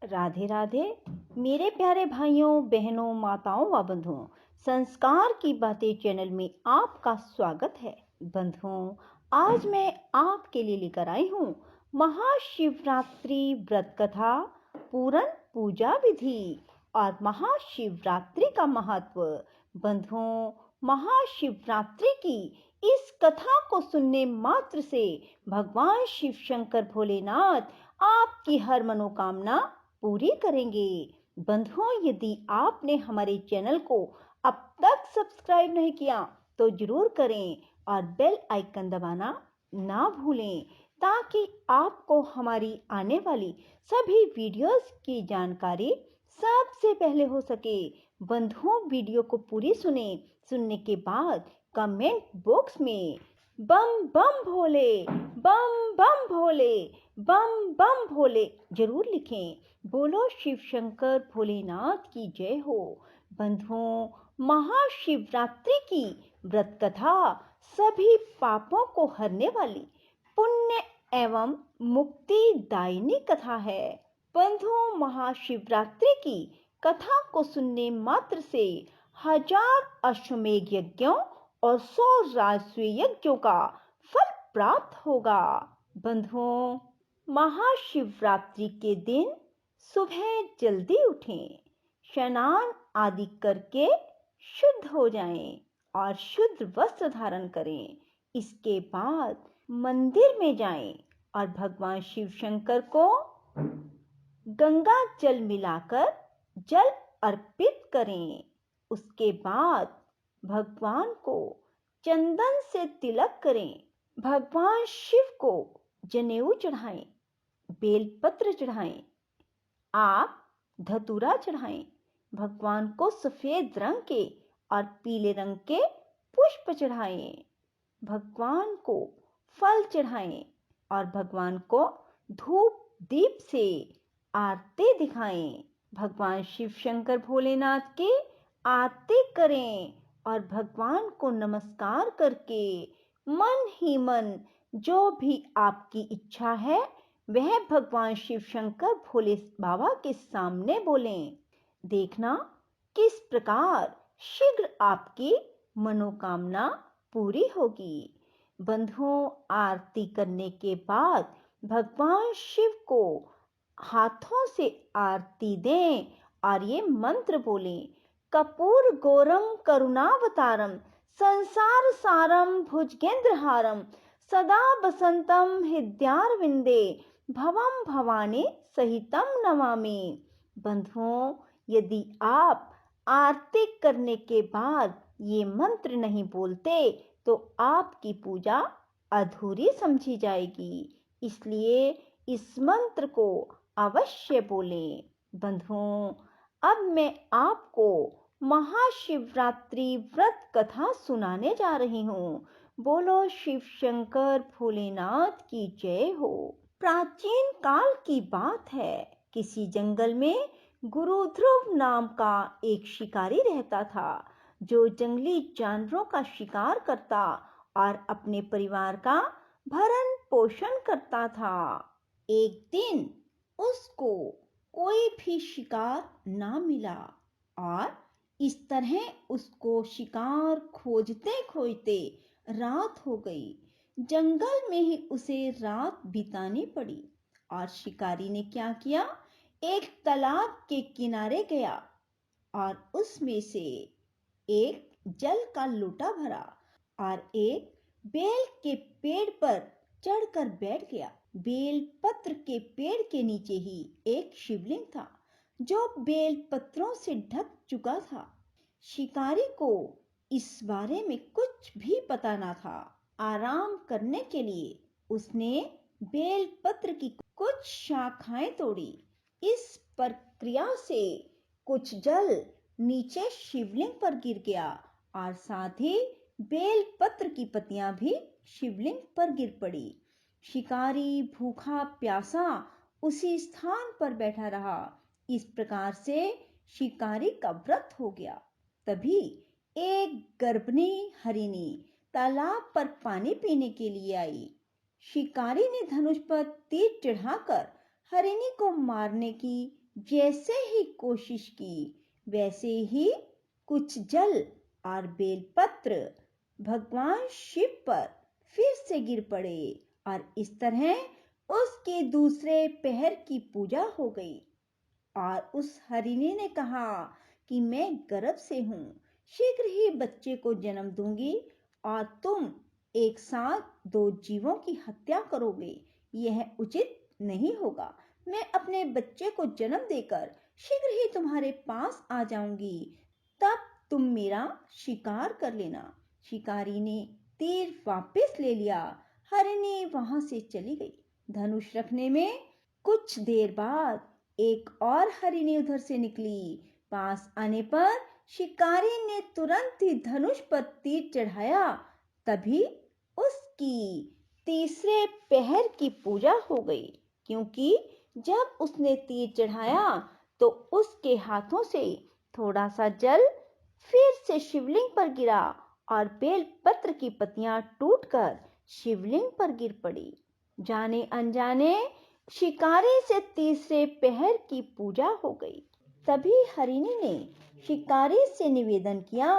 राधे राधे। मेरे प्यारे भाइयों बहनों माताओं व बंधुओं, संस्कार की बातें चैनल में आपका स्वागत है। बंधुओं, आज मैं आपके लिए लेकर आई हूँ महाशिवरात्रि व्रत कथा, पूरन पूजा विधि और महाशिवरात्रि का महत्व। बंधुओं, महाशिवरात्रि की इस कथा को सुनने मात्र से भगवान शिव शंकर भोलेनाथ आपकी हर मनोकामना पूरी करेंगे। बंधुओं, यदि आपने हमारे चैनल को अब तक सब्सक्राइब नहीं किया तो जरूर करें और बेल आइकन दबाना ना भूलें, ताकि आपको हमारी आने वाली सभी वीडियोस की जानकारी सबसे पहले हो सके। बंधुओं, वीडियो को पूरी सुनने के बाद कमेंट बॉक्स में बम बम भोले, बम बम भोले, बम बम भोले जरूर लिखें। बोलो शिव शंकर भोलेनाथ की जय हो। बंधुओं, महाशिवरात्रि की व्रत कथा सभी पापों को हरने वाली पुण्य एवं मुक्तिदायिनी कथा है। बंधुओं, महाशिवरात्रि की कथा को सुनने मात्र से 1000 अश्वमेध यज्ञों और 100 राजसूय यज्ञों का फल प्राप्त होगा। बंधुओं, महाशिवरात्रि के दिन सुबह जल्दी उठें, स्नान आदि करके शुद्ध हो जाएं और शुद्ध वस्त्र धारण करें। इसके बाद मंदिर में जाएं और भगवान शिव शंकर को गंगा जल मिलाकर जल अर्पित करें। उसके बाद भगवान को चंदन से तिलक करें। भगवान शिव को जनेऊ चढ़ाएं, बेलपत्र चढ़ाएं, आप धतूरा चढ़ाएं। भगवान को सफेद रंग के और पीले रंग के पुष्प चढ़ाएं। भगवान को फल चढ़ाएं और भगवान को धूप दीप से आरती दिखाएं। भगवान शिव शंकर भोलेनाथ की आरती करें और भगवान को नमस्कार करके मन ही मन जो भी आपकी इच्छा है वह भगवान शिव शंकर भोले बाबा के सामने बोलें। देखना किस प्रकार शीघ्र आपकी मनोकामना पूरी होगी। बंधुओं, आरती करने के बाद भगवान शिव को हाथों से आरती दें और ये मंत्र बोलें। कपूर गौरम करुणावतारम संसार सारम भुजगेंद्रहारम सदा बसंतम हृदयारविंदे भवम भवानी सहितम नमामि। बंधुओं, यदि आप आरती करने के बाद ये मंत्र नहीं बोलते तो आपकी पूजा अधूरी समझी जाएगी, इसलिए इस मंत्र को अवश्य बोलें। बंधुओं, अब मैं आपको महाशिवरात्रि व्रत कथा सुनाने जा रही हूँ। बोलो शिव शंकर भोलेनाथ की जय हो। प्राचीन काल की बात है, किसी जंगल में गुरु ध्रुव नाम का एक शिकारी रहता था, जो जंगली जानवरों का शिकार करता और अपने परिवार का भरण पोषण करता था। एक दिन उसको कोई भी शिकार ना मिला और इस तरह उसको शिकार खोजते खोजते रात हो गई। जंगल में ही उसे रात बितानी पड़ी और शिकारी ने क्या किया, एक तालाब के किनारे गया और उसमें से एक जल का लोटा भरा और एक बेल के पेड़ पर चढ़कर बैठ गया। बेल पत्र के पेड़ के नीचे ही एक शिवलिंग था, जो बेल पत्रों से ढक चुका था। शिकारी को इस बारे में कुछ भी पता ना था। आराम करने के लिए उसने बेल पत्र की कुछ शाखाएं तोड़ी। इस प्रक्रिया से कुछ जल नीचे शिवलिंग पर गिर गया और साथ ही बेल पत्र की पत्तियां भी शिवलिंग पर गिर पड़ी। शिकारी भूखा प्यासा उसी स्थान पर बैठा रहा। इस प्रकार से शिकारी का व्रत हो गया। तभी एक गर्भिणी हरिणी तालाब पर पानी पीने के लिए आई। शिकारी ने धनुष पर तीर चढ़ाकर हरिणी को मारने की जैसे ही कोशिश की वैसे ही कुछ जल और बेलपत्र भगवान शिव पर फिर से गिर पड़े और इस तरह उसके दूसरे पहर की पूजा हो गई। और उस हरिणी ने कहा कि मैं गर्भ से हूँ, शीघ्र ही बच्चे को जन्म दूंगी और तुम एक साथ दो जीवों की हत्या करोगे, यह उचित नहीं होगा। मैं अपने बच्चे को जन्म देकर शीघ्र ही तुम्हारे पास आ जाऊंगी, तब तुम मेरा शिकार कर लेना। शिकारी ने तीर वापस ले लिया। हरिणी वहां से चली गई। धनुष रखने में कुछ देर बाद एक और हरिणी उधर से निकली। पास आने पर शिकारी ने तुरंत ही धनुष पर तीर चढ़ाया। तभी उसकी तीसरे पहर की पूजा हो गई, क्योंकि जब उसने तीर चढ़ाया तो उसके हाथों से थोड़ा सा जल फिर से शिवलिंग पर गिरा और बेल पत्र की पत्तियां टूटकर शिवलिंग पर गिर पड़ी। जाने अनजाने शिकारी से तीसरे पहर की पूजा हो गई। तभी हरिणी ने शिकारी से निवेदन किया,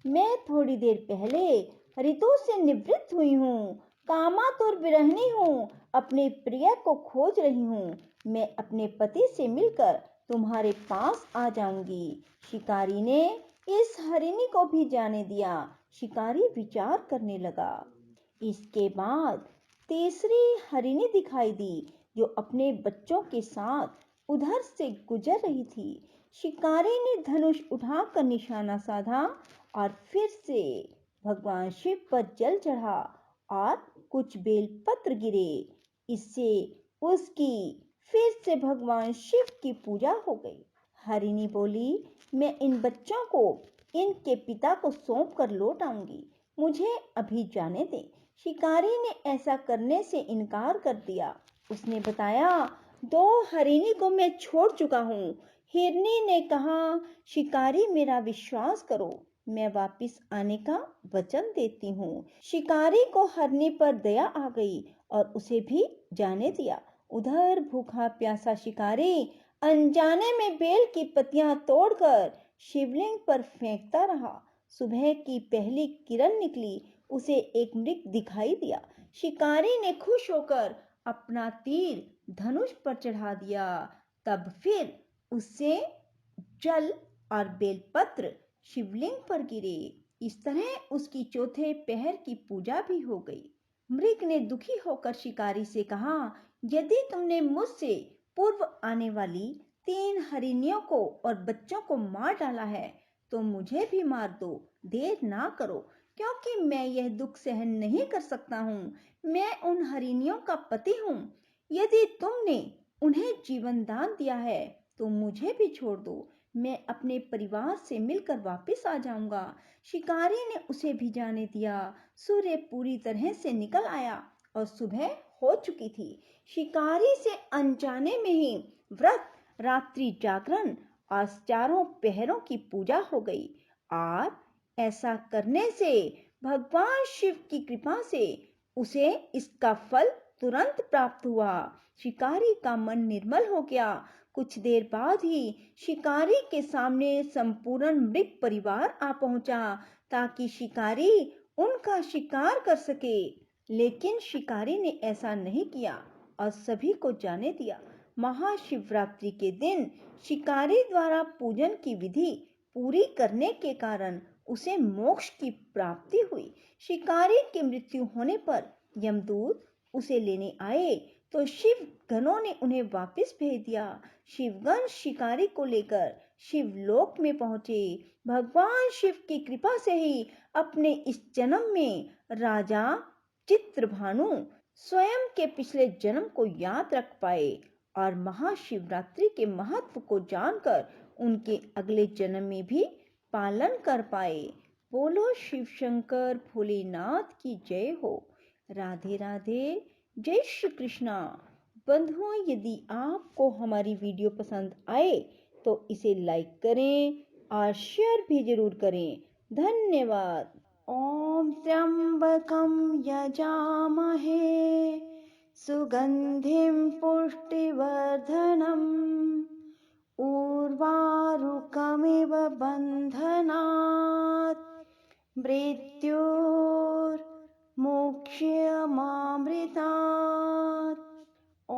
मैं थोड़ी देर पहले ऋतु से निवृत्त हुई हूँ, कामातुर विरहिणी हूँ, अपने प्रिय को खोज रही हूँ। मैं अपने पति से मिलकर तुम्हारे पास आ जाऊंगी। शिकारी ने इस हरिणी को भी जाने दिया। शिकारी विचार करने लगा। इसके बाद तीसरी हरिणी दिखाई दी, जो अपने बच्चों के साथ उधर से गुजर रही थी। शिकारी ने धनुष उठाकर निशाना साधा और फिर से भगवान शिव पर जल चढ़ा और कुछ बेलपत्र गिरे। इससे उसकी फिर से भगवान शिव की पूजा हो गई। हरिणी बोली, मैं इन बच्चों को इनके पिता को सौंप कर लौट आऊंगी, मुझे अभी जाने दें। शिकारी ने ऐसा करने से इनकार कर दिया। उसने बताया, दो हरिणी को मैं छोड़ चुका हूँ। हिरनी ने कहा, शिकारी मेरा विश्वास करो, मैं वापस आने का वचन देती हूँ। शिकारी को हरनी पर दया आ गई और उसे भी जाने दिया। उधर भूखा प्यासा शिकारी अनजाने में बेल की पत्तियां तोड़कर शिवलिंग पर फेंकता रहा। सुबह की पहली किरण निकली, उसे एक मृग दिखाई दिया। शिकारी ने खुश होकर अपना तीर धनुष पर चढ़ा दिया। तब फिर उससे जल और बेलपत्र शिवलिंग पर गिरे। इस तरह उसकी चौथे पहर की पूजा भी हो गई। मृग ने दुखी होकर शिकारी से कहा, यदि तुमने मुझसे पूर्व आने वाली 3 हरिणियों को और बच्चों को मार डाला है तो मुझे भी मार दो, देर ना करो, क्योंकि मैं यह दुख सहन नहीं कर सकता हूँ। मैं उन हरिणियों का पति हूँ। यदि तुमने उन्हें जीवन दान दिया है तो मुझे भी छोड़ दो, मैं अपने परिवार से मिलकर वापस आ जाऊंगा। शिकारी ने उसे भी जाने दिया। सूर्य पूरी तरह से निकल आया और सुबह हो चुकी थी। शिकारी से अनजाने में ही व्रत, रात्रि जागरण और चारों पहरों की पूजा हो गई और ऐसा करने से भगवान शिव की कृपा से उसे इसका फल तुरंत प्राप्त हुआ। शिकारी का मन निर्मल हो गया। कुछ देर बाद ही शिकारी के सामने संपूर्ण मृग परिवार आ पहुंचा ताकि शिकारी उनका शिकार कर सके। लेकिन शिकारी ने ऐसा नहीं किया और सभी को जाने दिया। महाशिवरात्रि के दिन शिकारी द्वारा पूजन की विधि पूरी करने के कारण उसे मोक्ष की प्राप्ति हुई। शिकारी की मृत्यु होने पर यमदूत उसे लेने आए तो शिव गणों ने उन्हें वापस भेज दिया। शिवगण शिकारी को लेकर शिवलोक में पहुंचे। भगवान शिव की कृपा से ही अपने इस जन्म में राजा चित्रभानु स्वयं के पिछले जन्म को याद रख पाए और महाशिवरात्रि के महत्व को जानकर उनके अगले जन्म में भी पालन कर पाए। बोलो शिव शंकर भोलेनाथ की जय हो। राधे राधे। जय श्री कृष्णा। बंधुओं, यदि आपको हमारी वीडियो पसंद आए तो इसे लाइक करें और शेयर भी जरूर करें। धन्यवाद। ओम त्र्यंबकं यजामहे सुगंधिं पुष्टिवर्धनम् ऊर्वारुकमिव बन्धनात् मृत्योर्मुक्ष्यमामृतात्। ॐ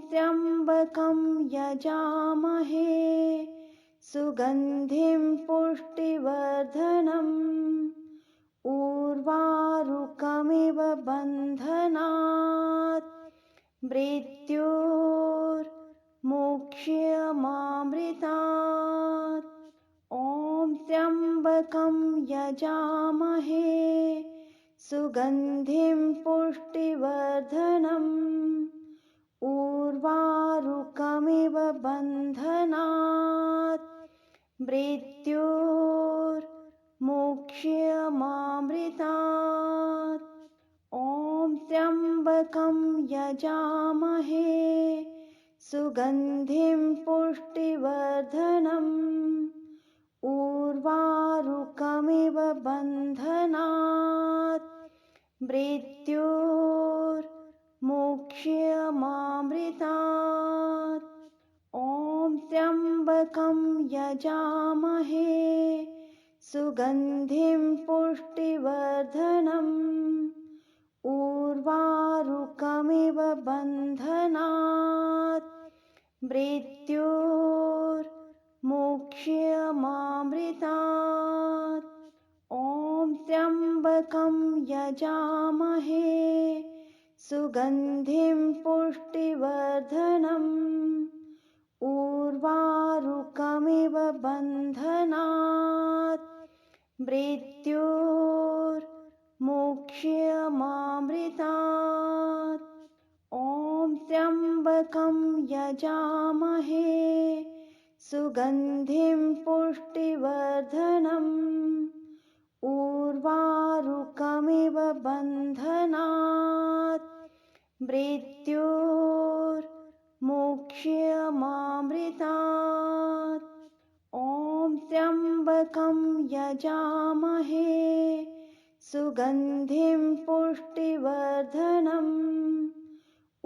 त्र्यम्बकं यजामहे सुगन्धिं पुष्टिवर्धनम् ऊर्वारुकमिव बन्धनात् मृत्योर्मुक्ष्यमामृतात्। ॐ त्र्यम्बकं यजामहे सुगन्धिं पुष्टिवर्धनम् ऊर्वारुकमिव बन्धनात् मृत्योर्मुक्ष्यमामृतात्। ॐ त्र्यम्बकं यजामहे सुगन्धिं पुष्टिवर्धनम् ऊर्वारुकमिव बन्धनात् मृत्योर्मुक्ष्यमामृतात्। ॐ त्र्यम्बकं यजामहे सुगन्धिं पुष्टिवर्धनम् ऊर्वारुकमिव बन्धनात् मृत्योर्मुक्ष्यमामृतात्। ॐ त्र्यम्बकं यजामहे सुगन्धिं पुष्टिवर्धनम् ऊर्वारुकमिव बन्धनात् मृत्योर्मुक्ष्यमामृतात्। ॐ त्र्यम्बकं यजामहे सुगन्धिं पुष्टिवर्धनम् ऊर्वारुकमिव बन्धनात् मृत्योर्मुक्ष्यमामृतात्। ॐ त्र्यम्बकं यजामहे सुगन्धिं पुष्टिवर्धनम्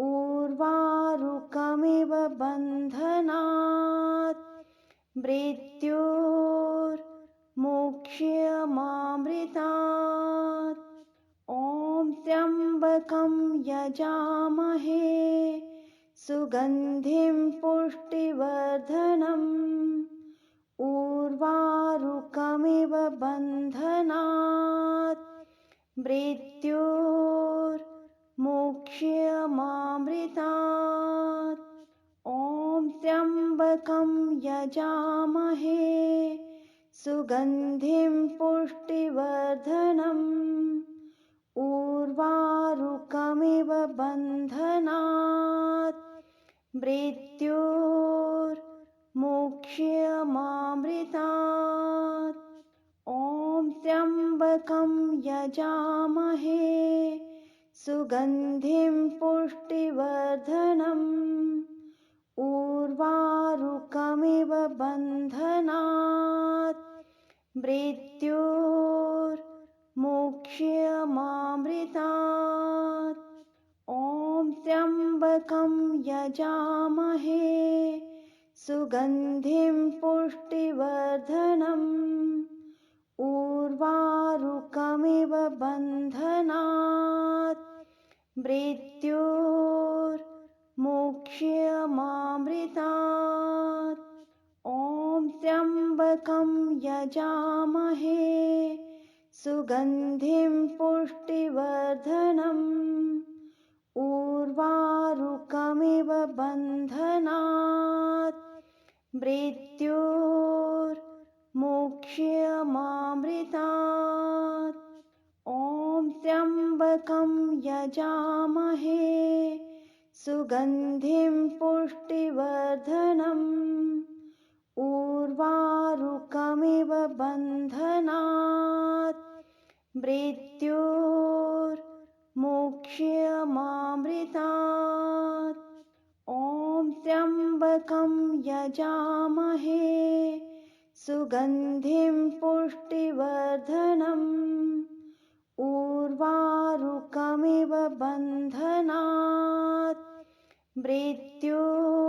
ऊर्वारुकमिव बन्धनात् मृत्योर्मुक्ष्यमामृतात्। ॐ त्र्यम्बकं यजामहे सुगन्धिं पुष्टिवर्धनम् ऊर्वारुकमिव बन्धनात् मृत्योर्मुक्ष्यमामृतात्। ॐ त्र्यम्बकं यजामहे सुगन्धिं पुष्टिवर्धनम् ऊर्वारुकमिव बन्धनात् मृत्योर्मुक्ष्यमामृतात्। ॐ त्र्यम्बकं यजामहे सुगन्धिं पुष्टिवर्धनम् ऊर्वारुकमिव बन्धनात् मृत्योर्मुक्ष्यमामृतात्। ॐ त्र्यम्बकं यजामहे सुगन्धिं पुष्टिवर्धनम् ऊर्वारुकमिव बन्धनात् मृत्योर्मुक्ष्यमामृतात्। ॐ त्र्यम्बकं यजामहे सुगन्धिं पुष्टिवर्धनम् ऊर्वारुकमिव बन्धनात् मृत्योर्मुक्ष्यमामृतात्। ॐ त्र्यम्बकं यजामहे सुगन्धिं पुष्टिवर्धनम् ऊर्वारुकमिव बन्धनात् मृत्योर्मुक्ष्यमामृतात्। ॐ त्र्यम्बकं यजामहे सुगन्धिं पुष्टिवर्धनम् ऊर्वारुकमिव बन्धनात् मृत्योर्मुक्ष्यमामृतात्।